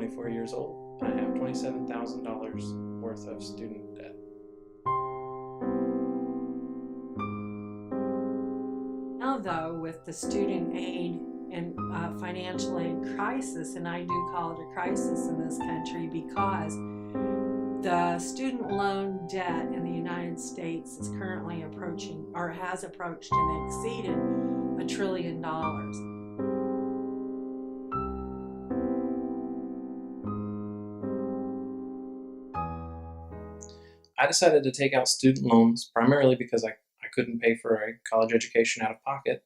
24 years old. I have $27,000 worth of student debt. Now, though, with the student aid and financial aid crisis, and I do call it a crisis in this country because the student loan debt in the United States is currently approaching, or has approached and exceeded, $1 trillion. I decided to take out student loans primarily because I couldn't pay for a college education out of pocket,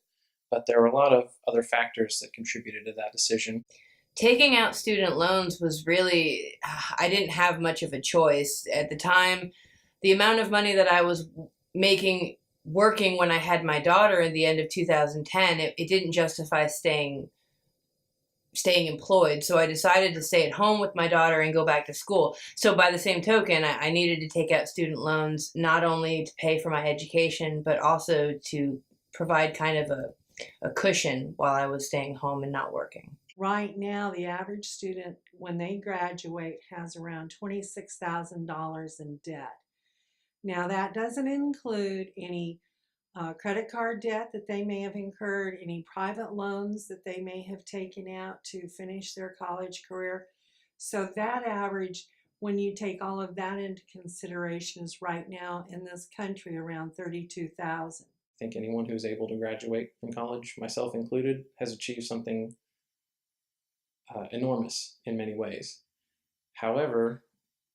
but there were a lot of other factors that contributed to that decision. Taking out student loans was really, I didn't have much of a choice. At the time, the amount of money that I was making working when I had my daughter at the end of 2010, it didn't justify staying employed. So I decided to stay at home with my daughter and go back to school. So by the same token, I needed to take out student loans, not only to pay for my education, but also to provide kind of a cushion while I was staying home and not working. Right now, the average student, when they graduate, has around $26,000 in debt. Now, that doesn't include any credit card debt that they may have incurred, any private loans that they may have taken out to finish their college career. So that average, when you take all of that into consideration, is right now in this country around $32,000. I think anyone who's able to graduate from college, myself included, has achieved something enormous in many ways. However,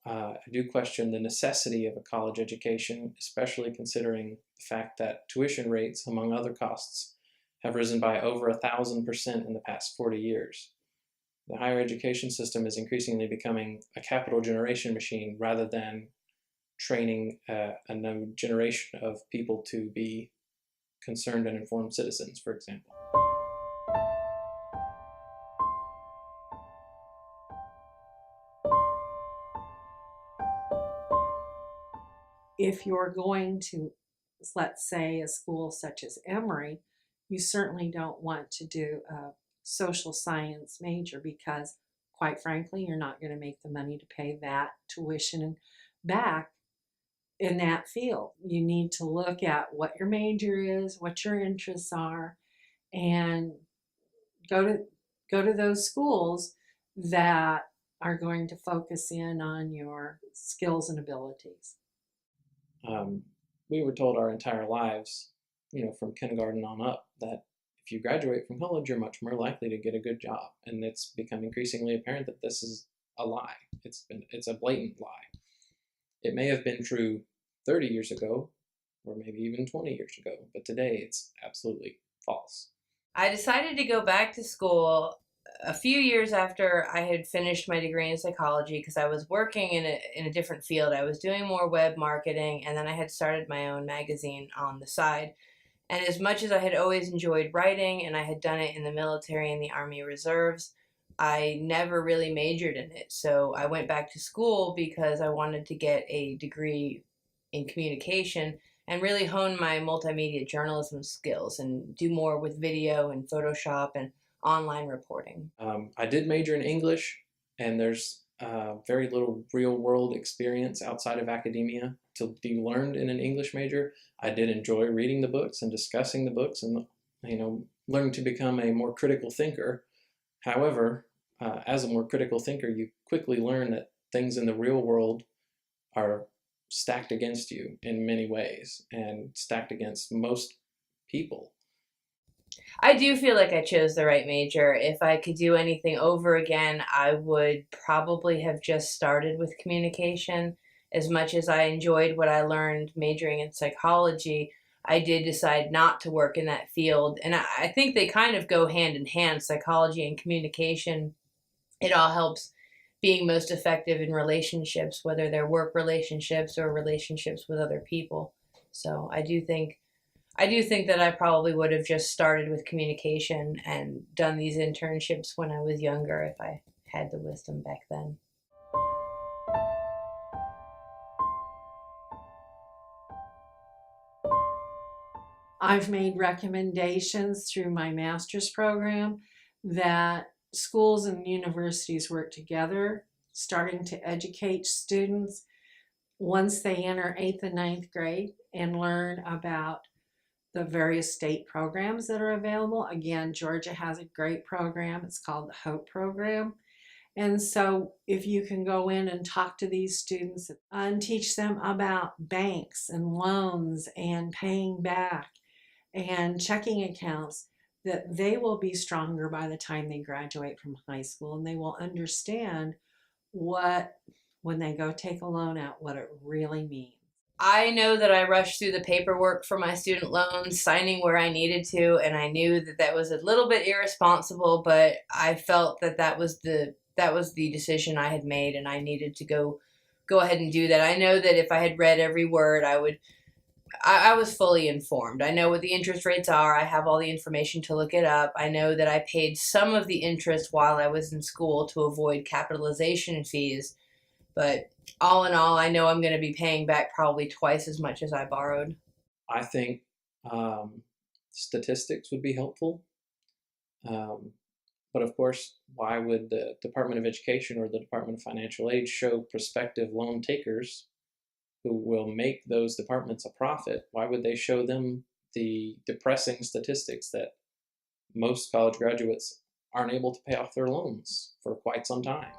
I do question the necessity of a college education, especially considering the fact that tuition rates, among other costs, have risen by over 1,000% in the past 40 years. The higher education system is increasingly becoming a capital generation machine rather than training a new generation of people to be concerned and informed citizens, for example. If you're going to, let's say, a school such as Emory, you certainly don't want to do a social science major because, quite frankly, you're not going to make the money to pay that tuition back in that field. You need to look at what your major is, what your interests are, and go to those schools that are going to focus in on your skills and abilities. We were told our entire lives, from kindergarten on up, that if you graduate from college, you're much more likely to get a good job. And it's become increasingly apparent that this is a lie. It's a blatant lie. It may have been true 30 years ago, or maybe even 20 years ago, but today it's absolutely false. I decided to go back to school a few years after I had finished my degree in psychology because I was working in a different field. I was doing more web marketing, and then I had started my own magazine on the side. And as much as I had always enjoyed writing, and I had done it in the military and the Army Reserves, I never really majored in it. So I went back to school because I wanted to get a degree in communication and really hone my multimedia journalism skills and do more with video and Photoshop and online reporting. I did major in English, and there's very little real-world experience outside of academia to be learned in an English major. I did enjoy reading the books and discussing the books and, learning to become a more critical thinker. However, as a more critical thinker, you quickly learn that things in the real world are stacked against you in many ways and stacked against most people. I do feel like I chose the right major. If I could do anything over again, I would probably have just started with communication. As much as I enjoyed what I learned majoring in psychology, I did decide not to work in that field. And I think they kind of go hand in hand, psychology and communication. It all helps being most effective in relationships, whether they're work relationships or relationships with other people. So I do think that I probably would have just started with communication and done these internships when I was younger if I had the wisdom back then. I've made recommendations through my master's program that schools and universities work together, starting to educate students once they enter 8th and 9th grade and learn about the various state programs that are available. Again, Georgia has a great program. It's called the HOPE program. And so if you can go in and talk to these students and teach them about banks and loans and paying back and checking accounts, that they will be stronger by the time they graduate from high school, and they will understand what, when they go take a loan out, what it really means. I know that I rushed through the paperwork for my student loans, signing where I needed to, and I knew that that was a little bit irresponsible, but I felt that that was the decision I had made, and I needed to go ahead and do that. I know that if I had read every word, I was fully informed. I know what the interest rates are. I have all the information to look it up. I know that I paid some of the interest while I was in school to avoid capitalization fees, but all in all, I know I'm going to be paying back probably twice as much as I borrowed. I think statistics would be helpful. But of course, why would the Department of Education or the Department of Financial Aid show prospective loan takers who will make those departments a profit? Why would they show them the depressing statistics that most college graduates aren't able to pay off their loans for quite some time?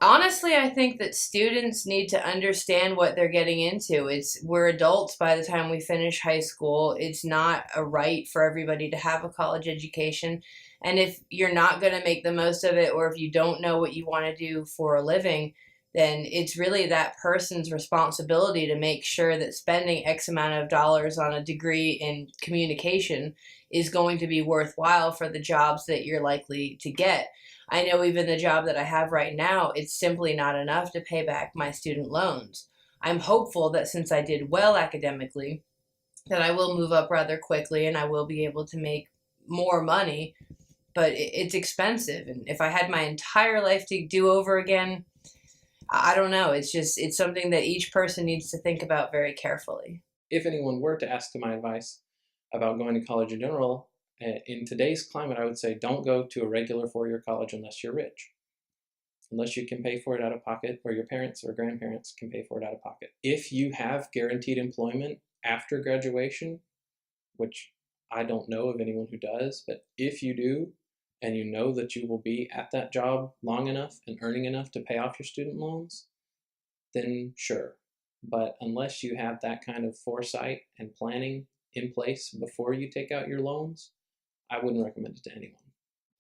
Honestly, I think that students need to understand what they're getting into. We're adults by the time we finish high school. It's not a right for everybody to have a college education. And if you're not going to make the most of it, or if you don't know what you want to do for a living, then it's really that person's responsibility to make sure that spending X amount of dollars on a degree in communication is going to be worthwhile for the jobs that you're likely to get. I know even the job that I have right now, it's simply not enough to pay back my student loans. I'm hopeful that since I did well academically, that I will move up rather quickly and I will be able to make more money, but it's expensive. And if I had my entire life to do over again, I don't know. It's something that each person needs to think about very carefully. If anyone were to ask my advice about going to college in general, in today's climate, I would say don't go to a regular four-year college unless you're rich. Unless you can pay for it out of pocket, or your parents or grandparents can pay for it out of pocket. If you have guaranteed employment after graduation, which I don't know of anyone who does, but if you do, and you know that you will be at that job long enough and earning enough to pay off your student loans, then sure. But unless you have that kind of foresight and planning in place before you take out your loans, I wouldn't recommend it to anyone.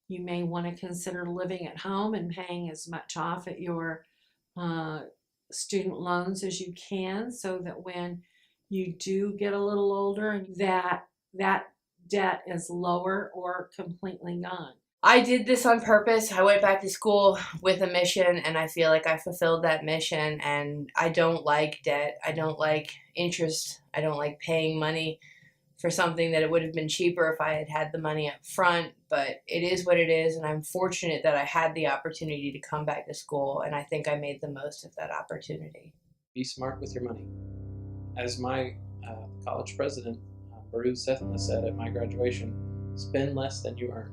You may want to consider living at home and paying as much off at your student loans as you can, so that when you do get a little older, that debt is lower or completely gone. I did this on purpose. I went back to school with a mission, and I feel like I fulfilled that mission. And I don't like debt. I don't like interest. I don't like paying money for something that it would have been cheaper if I had had the money up front. But it is what it is, and I'm fortunate that I had the opportunity to come back to school, and I think I made the most of that opportunity. Be smart with your money. As my college president, Baruch Sethna, said at my graduation, spend less than you earn.